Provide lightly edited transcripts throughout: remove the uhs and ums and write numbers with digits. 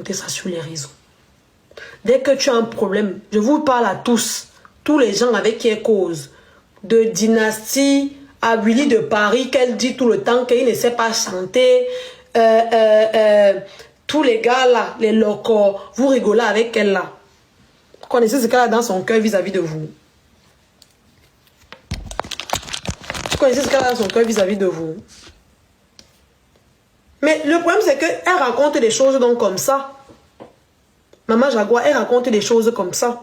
écouter ça sur les réseaux. Dès que tu as un problème, je vous parle à tous les gens avec qui elle cause, de Dynastie à Willy de Paris, qu'elle dit tout le temps qu'il ne sait pas chanter, tous les gars là, les locaux, vous rigolez avec elle là. Vous connaissez ce qu'elle a dans son cœur vis-à-vis de vous. Vous connaissez ce qu'elle a dans son cœur vis-à-vis de vous. Mais le problème c'est qu'elle raconte des choses donc comme ça. Maman Jaguar, elle raconte des choses comme ça.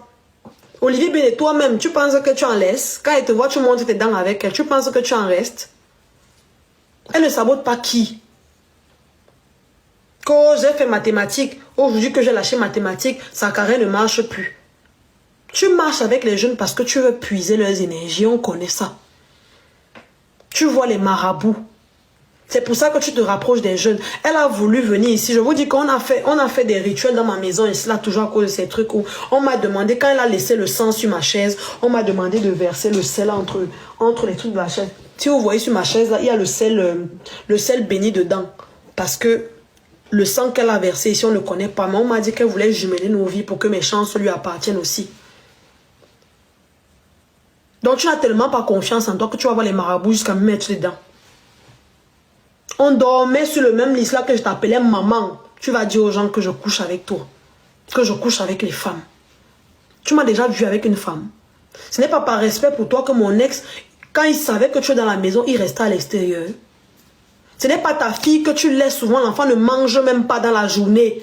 Olivier Béné, toi-même, tu penses que tu en laisses. Quand elle te voit, tu montes tes dents avec elle. Tu penses que tu en restes. Elle ne sabote pas qui. Quand j'ai fait mathématiques, aujourd'hui que j'ai lâché mathématiques, sa carrière ne marche plus. Tu marches avec les jeunes parce que tu veux puiser leurs énergies. On connaît ça. Tu vois les marabouts. C'est pour ça que tu te rapproches des jeunes. Elle a voulu venir ici. Je vous dis qu'on a fait des rituels dans ma maison. Et cela toujours à cause de ces trucs où on m'a demandé, quand elle a laissé le sang sur ma chaise, on m'a demandé de verser le sel entre les trucs de la chaise. Si vous voyez sur ma chaise, là, il y a le sel béni dedans. Parce que le sang qu'elle a versé ici, on ne connaît pas. Mais on m'a dit qu'elle voulait jumeler nos vies pour que mes chances lui appartiennent aussi. Donc tu n'as tellement pas confiance en toi que tu vas voir les marabouts jusqu'à me mettre dedans. On dormait sur le même lit là que je t'appelais maman. Tu vas dire aux gens que je couche avec toi. Que je couche avec les femmes. Tu m'as déjà vu avec une femme. Ce n'est pas par respect pour toi que mon ex, quand il savait que tu es dans la maison, il restait à l'extérieur. Ce n'est pas ta fille que tu laisses souvent. L'enfant ne mange même pas dans la journée.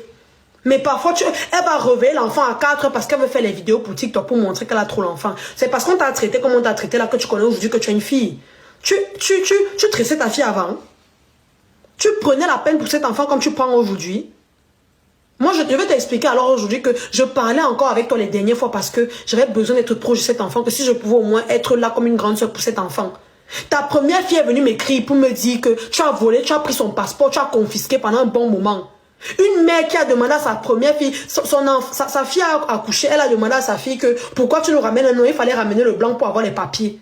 Mais parfois, elle va réveiller l'enfant à 4 heures parce qu'elle veut faire les vidéos pour TikTok pour montrer qu'elle a trop l'enfant. C'est parce qu'on t'a traité comme on t'a traité là que tu connais aujourd'hui que tu es une fille. Tu tressais ta fille avant. Tu prenais la peine pour cet enfant comme tu prends aujourd'hui. Moi, je vais t'expliquer alors aujourd'hui que je parlais encore avec toi les dernières fois parce que j'avais besoin d'être proche de cet enfant, que si je pouvais au moins être là comme une grande soeur pour cet enfant. Ta première fille est venue m'écrire pour me dire que tu as volé, tu as pris son passeport, tu as confisqué pendant un bon moment. Une mère qui a demandé à sa première fille, sa fille a accouché, elle a demandé à sa fille que pourquoi tu nous ramènes un nom, il fallait ramener le blanc pour avoir les papiers.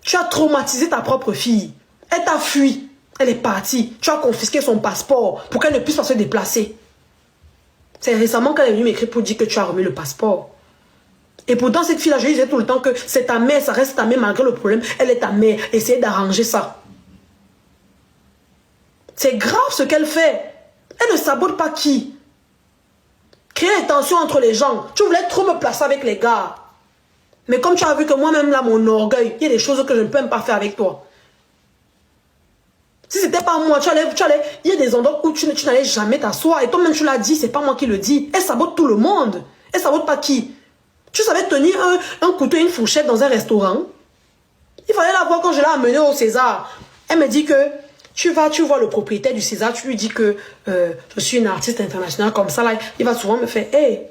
Tu as traumatisé ta propre fille. Elle t'a fui. Elle est partie. Tu as confisqué son passeport pour qu'elle ne puisse pas se déplacer. C'est récemment qu'elle est venue m'écrire pour dire que tu as remis le passeport. Et pourtant, cette fille-là, je disais tout le temps que c'est ta mère, ça reste ta mère malgré le problème. Elle est ta mère. Essayez d'arranger ça. C'est grave ce qu'elle fait. Elle ne sabote pas qui. Créer des tensions entre les gens. Tu voulais trop me placer avec les gars. Mais comme tu as vu que moi-même, là, mon orgueil, il y a des choses que je ne peux même pas faire avec toi. Si c'était pas moi, il y a des endroits où tu n'allais jamais t'asseoir. Et toi-même, tu l'as dit, c'est pas moi qui le dis. Elle sabote tout le monde. Elle sabote pas qui? Tu savais tenir un couteau et une fourchette dans un restaurant? Il fallait la voir quand je l'ai amenée au César. Elle me dit que tu vois le propriétaire du César, tu lui dis que je suis une artiste internationale comme ça. Là, il va souvent me faire, hey,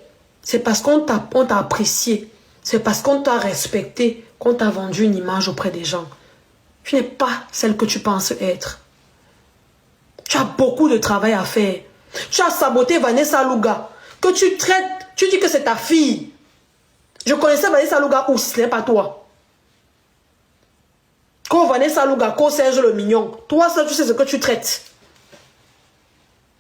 c'est parce qu'on t'a apprécié. C'est parce qu'on t'a respecté qu'on t'a vendu une image auprès des gens. Tu n'es pas celle que tu penses être. Tu as beaucoup de travail à faire. Tu as saboté Vanessa Louga. Que tu traites, tu dis que c'est ta fille. Je connaissais Vanessa Louga où ce n'est pas toi. Quand Vanessa Louga, quand Serge le Mignon, toi ça tu sais ce que tu traites.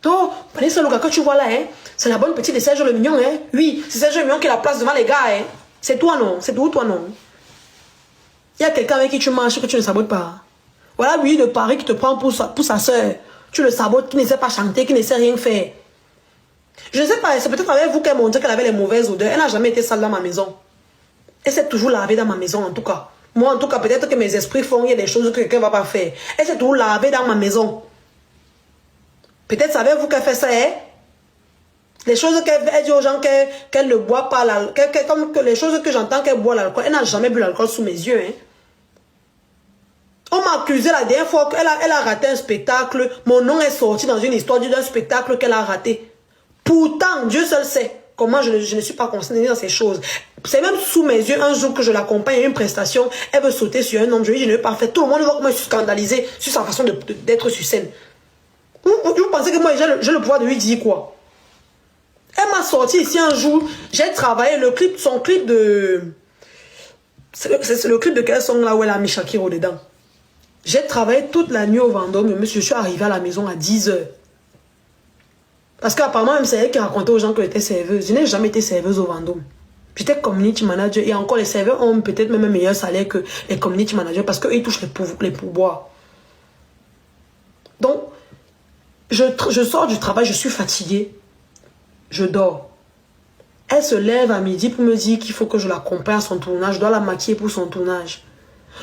Donc, Vanessa Louga que tu vois là, hein, c'est la bonne petite de Serge le Mignon. Hein. Oui, c'est Serge le Mignon qui la place devant les gars. Hein. C'est toi non, c'est toi non. Il y a quelqu'un avec qui tu marches que tu ne sabotes pas. Voilà lui de Paris qui te prend pour sa soeur. Tu le sabotes, qui ne sait pas chanter, qui ne sait rien faire. Je ne sais pas, c'est peut-être avec vous qu'elle montrait qu'elle avait les mauvaises odeurs. Elle n'a jamais été sale dans ma maison. Elle s'est toujours lavée dans ma maison en tout cas. Moi en tout cas, peut-être que mes esprits font, il y a des choses que quelqu'un ne va pas faire. Elle s'est toujours lavée dans ma maison. Peut-être savez-vous qu'elle fait ça, hein? Les choses qu'elle dit aux gens qu'elle ne boit pas l'alcool, comme que les choses que j'entends qu'elle boit l'alcool, elle n'a jamais bu l'alcool sous mes yeux, hein? On m'a accusé la dernière fois qu'elle a raté un spectacle. Mon nom est sorti dans une histoire d'un spectacle qu'elle a raté. Pourtant, Dieu seul sait comment je ne suis pas concernée dans ces choses. C'est même sous mes yeux, un jour que je l'accompagne à une prestation, elle veut sauter sur un homme. Je lui dis, je ne vais pas faire. Tout le monde voit comment je suis scandalisée sur sa façon d'être sur scène. Vous pensez que moi, j'ai le pouvoir de lui dire quoi? Elle m'a sorti ici un jour. J'ai travaillé son clip de... C'est le clip de quel son là où elle a mis Shakiro dedans. J'ai travaillé toute la nuit au Vendôme, monsieur, je suis arrivé à la maison à 10 h. Parce qu'apparemment, même c'est elle qui racontait aux gens que j'étais serveuse. Je n'ai jamais été serveuse au Vendôme. J'étais community manager. Et encore, les serveurs ont peut-être même un meilleur salaire que les community managers parce qu'ils touchent les pourboires. Donc, je sors du travail, je suis fatiguée. Je dors. Elle se lève à midi pour me dire qu'il faut que je l'accompagne à son tournage. Je dois la maquiller pour son tournage.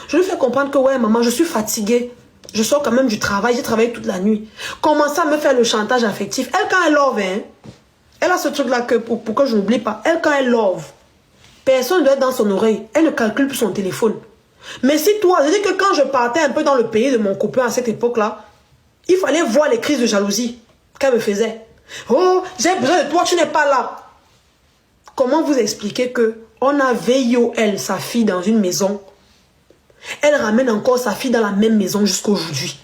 Je lui fais comprendre que, ouais, maman, je suis fatiguée. Je sors quand même du travail, j'ai travaillé toute la nuit. Commence à me faire le chantage affectif. Elle, quand elle love, hein, elle a ce truc-là que, pour que je n'oublie pas. Elle, quand elle love, personne ne doit être dans son oreille. Elle ne calcule plus son téléphone. Mais si toi, je dis que quand je partais un peu dans le pays de mon copain à cette époque-là, il fallait voir les crises de jalousie qu'elle me faisait. Oh, j'ai besoin de toi, tu n'es pas là. Comment vous expliquer que on a VIOL, sa fille, dans une maison. Elle ramène encore sa fille dans la même maison jusqu'à aujourd'hui.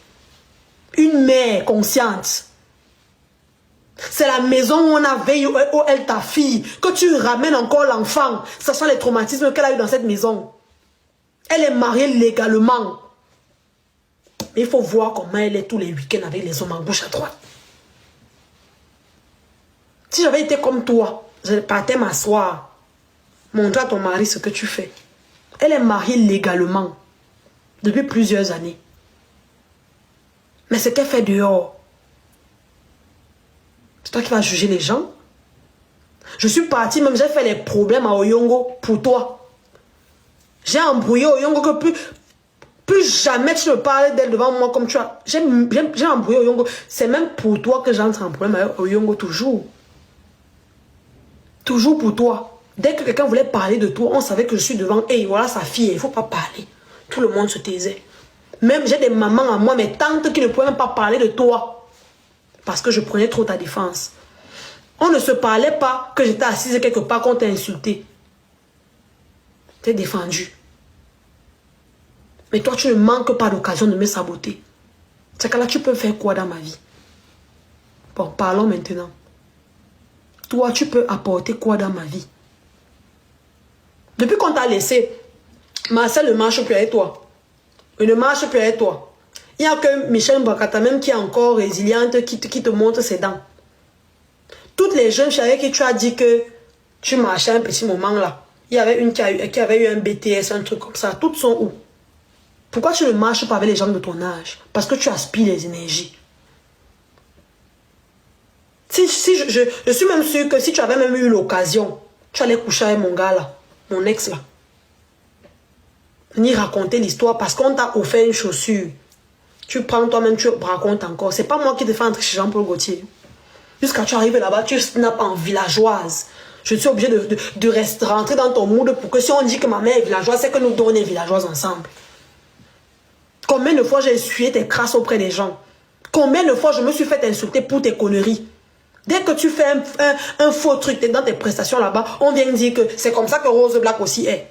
Une mère consciente. C'est la maison où on a VIOL, ta fille, que tu ramènes encore l'enfant, sachant les traumatismes qu'elle a eu dans cette maison. Elle est mariée légalement. Mais il faut voir comment elle est tous les week-ends avec les hommes en gauche à droite. Si j'avais été comme toi, je partais m'asseoir, montrer à ton mari ce que tu fais. Elle est mariée légalement depuis plusieurs années. Mais ce qu'elle fait dehors, c'est toi qui vas juger les gens. Je suis partie, même j'ai fait les problèmes à Oyongo pour toi. J'ai embrouillé Oyongo que plus jamais tu ne parles d'elle devant moi comme tu as. J'ai embrouillé Oyongo. C'est même pour toi que j'entre en problème avec Oyongo toujours. Toujours pour toi. Dès que quelqu'un voulait parler de toi, on savait que je suis devant. Hey, voilà sa fille, il ne faut pas parler. Tout le monde se taisait. Même j'ai des mamans à moi, mes tantes qui ne pouvaient même pas parler de toi. Parce que je prenais trop ta défense. On ne se parlait pas que j'étais assise quelque part qu'on t'a insulté. T'es défendu. Mais toi, tu ne manques pas d'occasion de me saboter. C'est que là, tu peux faire quoi dans ma vie? Bon, parlons maintenant. Toi, tu peux apporter quoi dans ma vie? Depuis qu'on t'a laissé, Marcel ne marche plus avec toi. Il ne marche plus avec toi. Il n'y a que Michel Mbakata même qui est encore résiliente, qui te montre ses dents. Toutes les jeunes filles avec qui tu as dit que tu marchais un petit moment là. Il y avait une qui avait eu un BTS, un truc comme ça. Toutes sont où? Pourquoi tu ne marches pas avec les gens de ton âge? Parce que tu aspires les énergies. Je suis même sûre que si tu avais même eu l'occasion, tu allais coucher avec mon gars là, mon ex là. Ni raconter l'histoire parce qu'on t'a offert une chaussure. Tu prends toi-même, tu racontes encore. C'est pas moi qui te fais entrer chez Jean-Paul Gaultier. Jusqu'à tu arrives là-bas, tu snaps en villageoise. Je suis obligée de rentrer dans ton mood pour que si on dit que ma mère est villageoise, c'est que nous deux on est villageoises ensemble. Combien de fois j'ai essuyé tes crasses auprès des gens? Combien de fois je me suis fait insulter pour tes conneries? Dès que tu fais un faux truc dans tes prestations là-bas, on vient dire que c'est comme ça que Rose Black aussi est.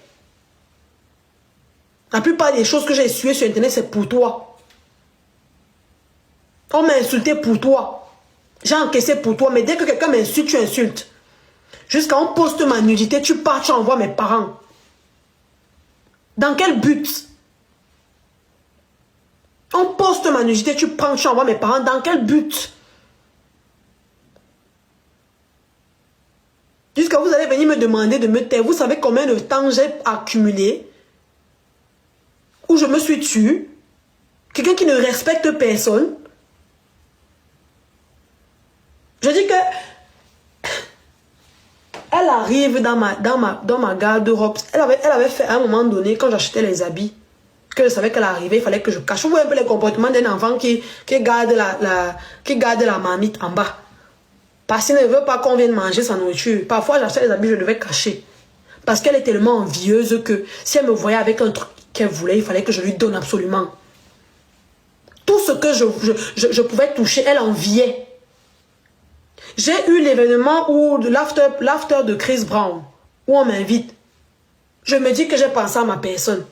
La plupart des choses que j'ai essuyées sur Internet, c'est pour toi. On m'a insulté pour toi. J'ai encaissé pour toi, mais dès que quelqu'un m'insulte, tu insultes. Jusqu'à on poste ma nudité, tu pars, tu envoies mes parents. Dans quel but? On poste ma nudité, tu prends, tu envoies mes parents. Dans quel but? Jusqu'à vous allez venir me demander de me taire. Vous savez combien de temps j'ai accumulé où je me suis tue? Quelqu'un qui ne respecte personne. Je dis que elle arrive dans ma garde-robe. Elle avait fait à un moment donné, quand j'achetais les habits, que je savais qu'elle arrivait, il fallait que je cache. Vous voyez un peu les comportements d'un enfant qui garde la marmite en bas. Parce qu'il ne veut pas qu'on vienne manger sa nourriture. Parfois, j'achetais les habits, je devais cacher. Parce qu'elle est tellement envieuse que si elle me voyait avec un truc qu'elle voulait, il fallait que je lui donne absolument. Tout ce que je pouvais toucher, elle enviait. J'ai eu l'événement où l'after de Chris Brown, où on m'invite. Je me dis que j'ai pensé à ma personne.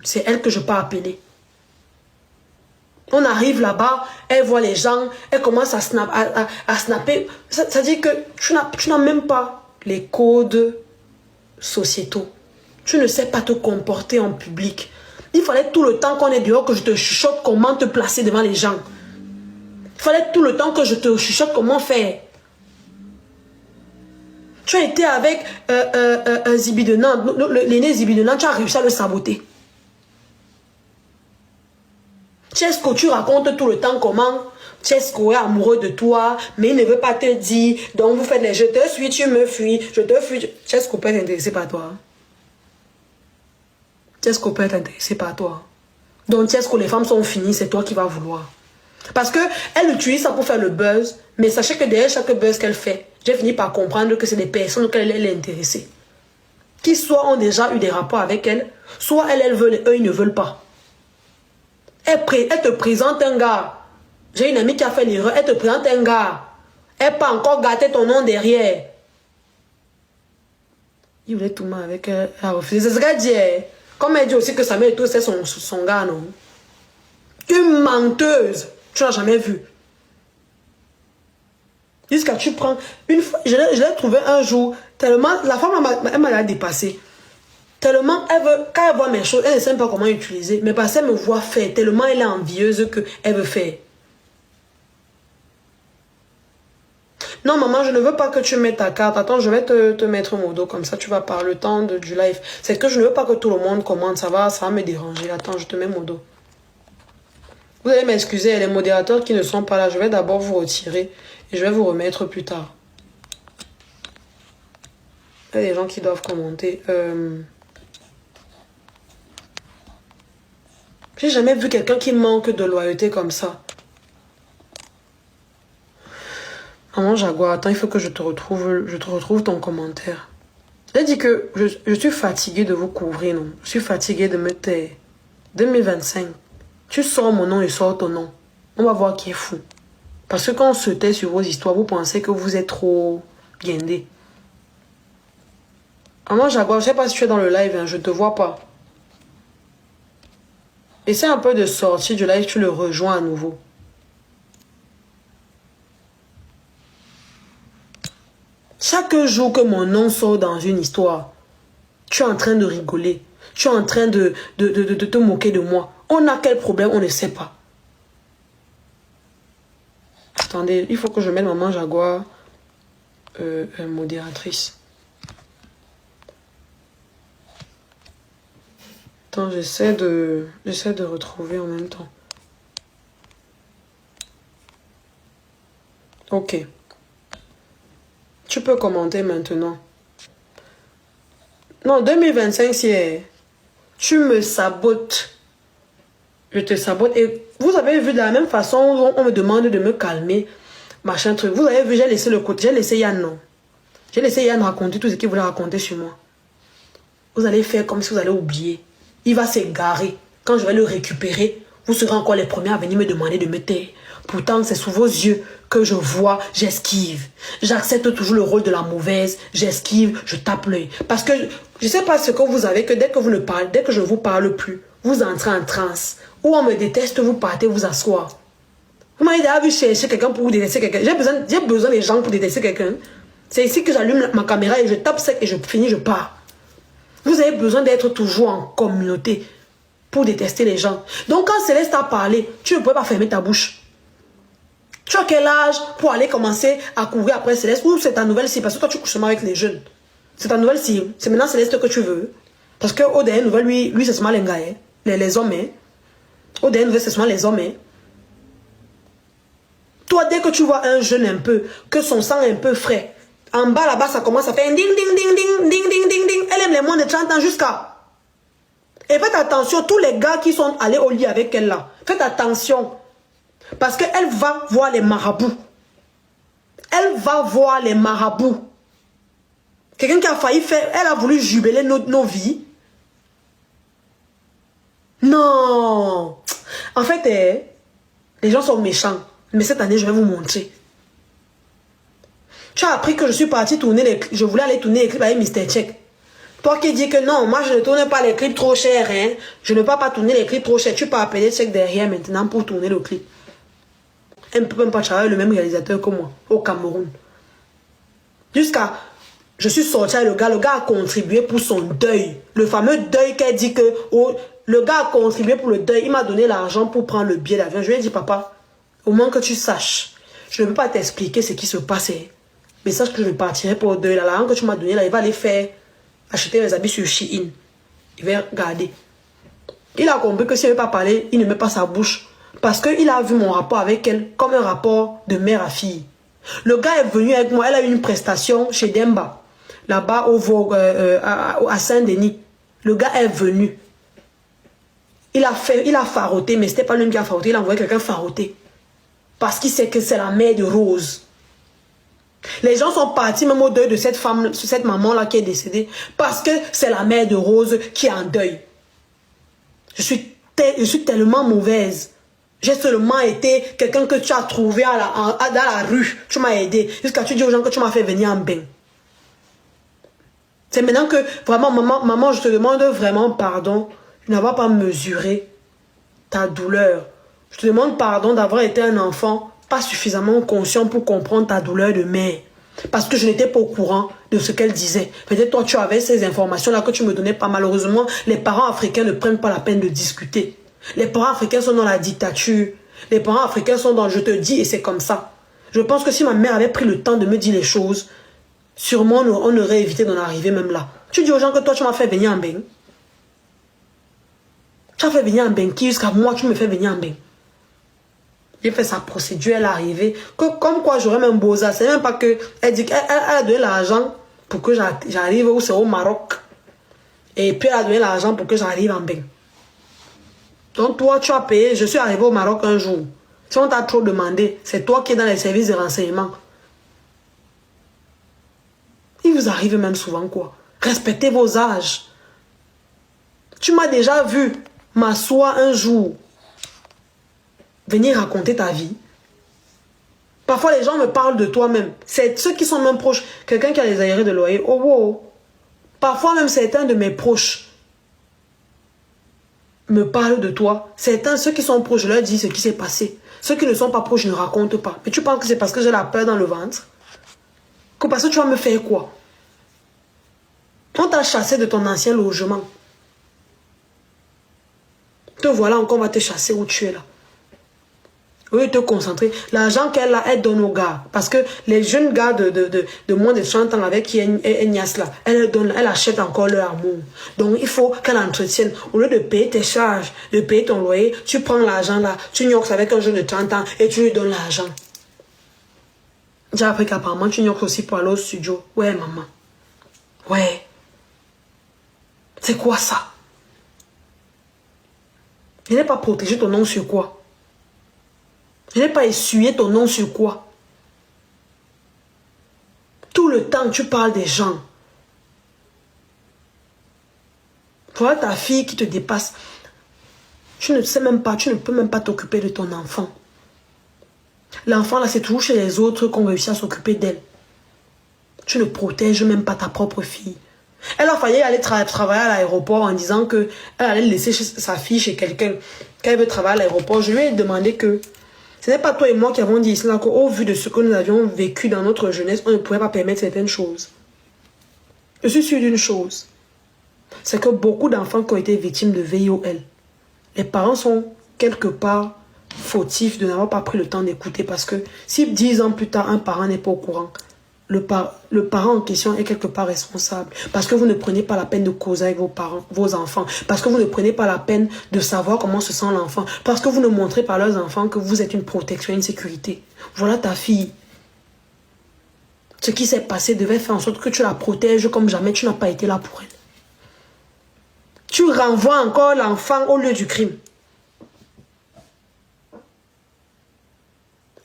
C'est elle que je peux appeler. On arrive là-bas, elle voit les gens, elle commence à snapper. Ça dit que tu n'as même pas les codes sociétaux. Tu ne sais pas te comporter en public. Il fallait tout le temps qu'on est dehors que je te chuchote comment te placer devant les gens. Il fallait tout le temps que je te chuchote comment faire. Tu as été avec Zibi de Nantes, l'aîné Zibi de Nantes, tu as réussi à le saboter. Chesco, tu racontes tout le temps comment Chesco est amoureux de toi, mais il ne veut pas te dire. Donc vous faites les je te suis, tu me fuis, je te fuis. Chesco peut être intéressé par toi. Chesco peut être intéressé par toi. Donc Chesco, les femmes sont finies, c'est toi qui vas vouloir. Parce qu'elle utilise ça pour faire le buzz, mais sachez que derrière chaque buzz qu'elle fait, j'ai fini par comprendre que c'est des personnes auxquelles elle est intéressée. Qui soit ont déjà eu des rapports avec elle, soit elles veulent et eux ils ne veulent pas. Elle te présente un gars. J'ai une amie qui a fait l'erreur, elle te présente un gars. Elle n'a pas encore gâté ton nom derrière. Il voulait tout le monde avec elle. Elle a refusé. C'est ce qu'elle dit. Comme elle dit aussi que Samuel Eto'o c'est son gars, non? Une menteuse. Tu n'as jamais vu. Jusqu'à tu prends... Une fois, je l'ai trouvé un jour, tellement... La femme, elle m'a dépassé. Tellement, elle veut... Quand elle voit mes choses, elle ne sait pas comment utiliser. Mais parce qu'elle me voit faire, tellement elle est envieuse qu'elle veut faire. Non, maman, je ne veux pas que tu mettes ta carte. Attends, je vais te mettre mon dos comme ça, tu vas par le temps du live. C'est que je ne veux pas que tout le monde commente, ça va me déranger. Attends, je te mets mon dos. Vous allez m'excuser, les modérateurs qui ne sont pas là, je vais d'abord vous retirer et je vais vous remettre plus tard. Il y a des gens qui doivent commenter. J'ai jamais vu quelqu'un qui manque de loyauté comme ça. Maman Jaguar, attends, il faut que je te retrouve ton commentaire. J'ai dit que je suis fatiguée de vous couvrir, non? Je suis fatiguée de me taire. 2025. Tu sors mon nom et sors ton nom. On va voir qui est fou. Parce que quand on se tait sur vos histoires, vous pensez que vous êtes trop guindé. Maman Jaguar, je ne sais pas si tu es dans le live, hein, je ne te vois pas. Essaie un peu de sortir du live, tu le rejoins à nouveau. Chaque jour que mon nom sort dans une histoire, tu es en train de rigoler. Tu es en train de te moquer de moi. On a quel problème, on ne sait pas. Attendez, il faut que je mette Maman Jaguar modératrice. Attends, j'essaie de retrouver en même temps. Ok. Tu peux commenter maintenant. Non, 2025, c'est... Tu me sabotes. Je te sabote. Et vous avez vu de la même façon, on me demande de me calmer. Machin truc. Vous avez vu, j'ai laissé le côté. J'ai laissé Yann, non. J'ai laissé Yann raconter tout ce qu'il voulait raconter sur moi. Vous allez faire comme si vous allez oublier. Il va s'égarer. Quand je vais le récupérer, vous serez encore les premiers à venir me demander de me taire. Pourtant, c'est sous vos yeux que je vois, j'esquive. J'accepte toujours le rôle de la mauvaise, j'esquive, je tape l'œil. Parce que je ne sais pas ce que vous avez, que dès que vous ne parlez, dès que je ne vous parle plus, vous entrez en transe. Ou on me déteste, vous partez vous asseoir. Vous m'avez déjà vu chercher quelqu'un pour vous détester quelqu'un. J'ai besoin des gens pour détester quelqu'un. C'est ici que j'allume ma caméra et je tape sec et je finis, je pars. Vous avez besoin d'être toujours en communauté pour détester les gens. Donc quand Céleste a parlé, tu ne peux pas fermer ta bouche. Tu as quel âge pour aller commencer à courir après Céleste? Ou c'est ta nouvelle cible? Parce que toi, tu couches seulement avec les jeunes. C'est ta nouvelle cible. C'est maintenant Céleste que tu veux. Parce que au dernier nouvelle, lui c'est seulement les gars. Hein? Les hommes. Hein? Au dernier nouvelle, c'est seulement les hommes. Hein? Toi, dès que tu vois un jeune un peu, que son sang est un peu frais, en bas là-bas, ça commence à faire un ding, ding, ding, ding, ding, ding, ding, ding. Elle aime les moins de 30 ans jusqu'à... Et faites attention, tous les gars qui sont allés au lit avec elle là, faites attention. Parce qu'elle va voir les marabouts. Elle va voir les marabouts. Quelqu'un qui a failli faire... Elle a voulu jubiler nos vies. Non. En fait, les gens sont méchants. Mais cette année, je vais vous montrer. Tu as appris que je suis partie tourner les clips. Je voulais aller tourner les clips avec Mr. Check. Toi qui dis que non, moi je ne tourne pas les clips trop chers. Hein. Je ne peux pas tourner les clips trop chers. Tu peux appeler Check derrière maintenant pour tourner le clip. Elle ne peut même pas travailler le même réalisateur que moi, au Cameroun. Jusqu'à... Je suis sortie avec le gars a contribué pour son deuil. Le fameux deuil qu'elle dit que... Oh, le gars a contribué pour le deuil. Il m'a donné l'argent pour prendre le billet d'avion. Je lui ai dit, papa, au moins que tu saches, je ne peux pas t'expliquer ce qui se passait. message que je partirai pour le deuil. La langue que tu m'as donné, là, il va aller faire acheter mes habits sur Shein. Il va regarder. Il a compris que s'il ne veut pas parler, il ne met pas sa bouche. Parce qu'il a vu mon rapport avec elle comme un rapport de mère à fille. Le gars est venu avec moi, elle a eu une prestation chez Demba, là-bas au Vogue, à Saint-Denis. Le gars est venu. Il a faroté, mais ce n'était pas lui qui a faroté, il a envoyé quelqu'un faroter. Parce qu'il sait que c'est la mère de Rose. Les gens sont partis même au deuil de cette femme, cette maman-là qui est décédée, parce que c'est la mère de Rose qui est en deuil. Je suis tellement mauvaise. J'ai seulement été quelqu'un que tu as trouvé dans la rue. Tu m'as aidé. Jusqu'à tu dis aux gens que tu m'as fait venir en bain. C'est maintenant que, vraiment, maman, je te demande vraiment pardon de n'avoir pas mesuré ta douleur. Je te demande pardon d'avoir été un enfant pas suffisamment conscient pour comprendre ta douleur de mère. Parce que je n'étais pas au courant de ce qu'elle disait. Peut-être toi, tu avais ces informations-là que tu me donnais pas. Malheureusement, les parents africains ne prennent pas la peine de discuter. Les parents africains sont dans la dictature. Les parents africains sont dans je te dis et c'est comme ça. Je pense que si ma mère avait pris le temps de me dire les choses, sûrement on aurait évité d'en arriver même là. Tu dis aux gens que toi, tu m'as fait venir en bain. Tu as fait venir en bain qui jusqu'à moi, tu me fais venir en bain. J'ai fait sa procédure, elle est arrivée. Comme quoi j'aurais même beau-ça. C'est même pas que. Elle dit qu'elle a donné l'argent pour que j'arrive où c'est au Maroc. Et puis elle a donné l'argent pour que j'arrive en bain. Donc toi, tu as payé. Je suis arrivé au Maroc un jour. Si on t'a trop demandé, c'est toi qui es dans les services de renseignement. Il vous arrive même souvent quoi? Respectez vos âges. Tu m'as déjà vu m'asseoir un jour, venir raconter ta vie. Parfois, les gens me parlent de toi-même. C'est ceux qui sont même proches. Quelqu'un qui a les aérés de loyer. Oh, wow. Parfois, même certains de mes proches me parlent de toi. Certains, ceux qui sont proches, je leur dis ce qui s'est passé. Ceux qui ne sont pas proches, je ne raconte pas. Mais tu penses que c'est parce que j'ai la peur dans le ventre? Que parce que tu vas me faire quoi? On t'a chassé de ton ancien logement. Te voilà encore, on va te chasser où tu es là. Oui, te concentrer. L'argent qu'elle a, elle donne aux gars. Parce que les jeunes gars de moins de 30 ans avec qui elle niasse là, elle achète encore leur amour. Donc il faut qu'elle entretienne. Au lieu de payer tes charges, de payer ton loyer, tu prends l'argent là, tu gnoques avec un jeune de 30 ans et tu lui donnes l'argent. J'ai appris qu'apparemment tu gnoques aussi pour aller au studio. Ouais, maman. Ouais. C'est quoi ça? Je n'ai pas protégé ton nom sur quoi? Je n'ai pas essuyé ton nom sur quoi? Tout le temps, tu parles des gens. Voilà ta fille qui te dépasse. Tu ne sais même pas, tu ne peux même pas t'occuper de ton enfant. L'enfant, là, c'est toujours chez les autres qu'on réussit à s'occuper d'elle. Tu ne protèges même pas ta propre fille. Elle a failli aller travailler à l'aéroport en disant qu'elle allait laisser sa fille chez quelqu'un. Quand elle veut travailler à l'aéroport, je lui ai demandé que ce n'est pas toi et moi qui avons dit cela, qu'au vu de ce que nous avions vécu dans notre jeunesse, on ne pouvait pas permettre certaines choses. Je suis sûre d'une chose. C'est que beaucoup d'enfants qui ont été victimes de VIOL, les parents sont quelque part fautifs de n'avoir pas pris le temps d'écouter. Parce que si 10 ans plus tard, un parent n'est pas au courant, le parent en question est quelque part responsable. Parce que vous ne prenez pas la peine de causer avec vos enfants. Parce que vous ne prenez pas la peine de savoir comment se sent l'enfant. Parce que vous ne montrez pas à leurs enfants que vous êtes une protection, une sécurité. Voilà ta fille. Ce qui s'est passé devait faire en sorte que tu la protèges comme jamais tu n'as pas été là pour elle. Tu renvoies encore l'enfant au lieu du crime.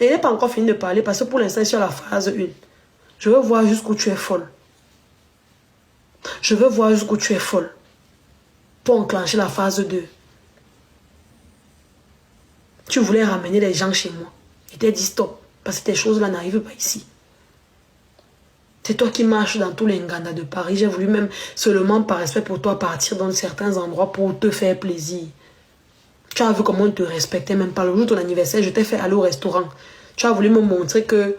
Et il n'est pas encore fini de parler parce que pour l'instant, sur la phase 1. Je veux voir jusqu'où tu es folle. Je veux voir jusqu'où tu es folle. Pour enclencher la phase 2. Tu voulais ramener les gens chez moi. Je t'ai dit stop. Parce que tes choses-là n'arrivent pas ici. C'est toi qui marches dans tous les Nganda de Paris. J'ai voulu même seulement par respect pour toi partir dans certains endroits pour te faire plaisir. Tu as vu comment on te respectait même pas. Le jour de ton anniversaire, je t'ai fait aller au restaurant. Tu as voulu me montrer que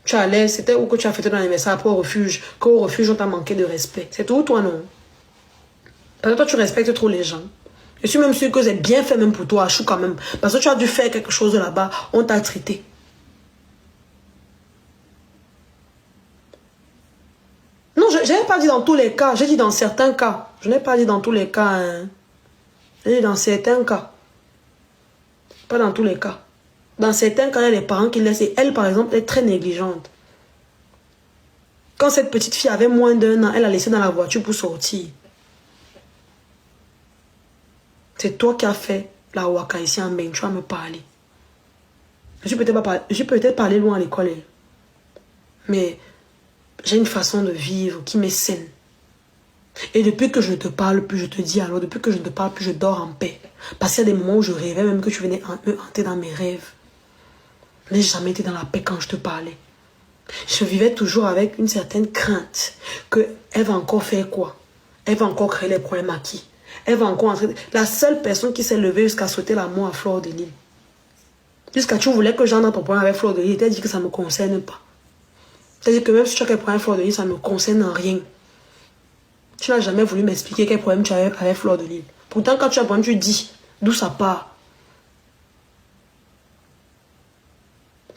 tu allais, c'était où que tu as fêté ton anniversaire après au refuge. Qu'au refuge, on t'a manqué de respect. C'est tout toi, non? Parce que toi, tu respectes trop les gens. Je suis même sûre que c'est bien fait même pour toi, à chou quand même. Parce que tu as dû faire quelque chose là-bas, on t'a traité. je n'ai pas dit dans tous les cas, j'ai dit dans certains cas. Je n'ai pas dit dans tous les cas. Hein. J'ai dit dans certains cas. Pas dans tous les cas. Dans certains cas, il y a les parents qui laissent. Et elle, par exemple, est très négligente. Quand cette petite fille avait moins d'1 an, elle a laissé dans la voiture pour sortir. C'est toi qui as fait la waka ici en bain. Tu vas me parler. Je peux peut-être parler loin à l'école. Mais j'ai une façon de vivre qui m'est saine. Et depuis que je ne te parle plus, je te dis alors, depuis que je ne te parle plus, je dors en paix. Parce qu'il y a des moments où je rêvais même que tu venais me hanter dans mes rêves. Je n'ai jamais été dans la paix quand je te parlais. Je vivais toujours avec une certaine crainte qu'elle va encore faire quoi? Elle va encore créer les problèmes à qui? Elle va encore entrer... La seule personne qui s'est levée jusqu'à souhaiter la mort à Fleur de Lys. Jusqu'à tu voulais que j'entre dans ton problème avec Fleur de Lys, t'as dit que ça ne me concerne pas. C'est-à-dire que même si tu as quel problème avec Fleur de Lys, ça ne me concerne en rien. Tu n'as jamais voulu m'expliquer quel problème tu avais avec Fleur de Lys. Pourtant, quand tu as un problème, tu dis d'où ça part.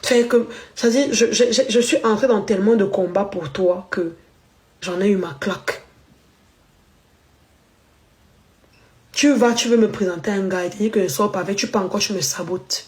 Fait que, c'est-à-dire, je suis entrée dans tellement de combats pour toi que j'en ai eu ma claque. Tu veux me présenter un gars et te dire que je sors pas avec, tu pas encore, tu me sabotes.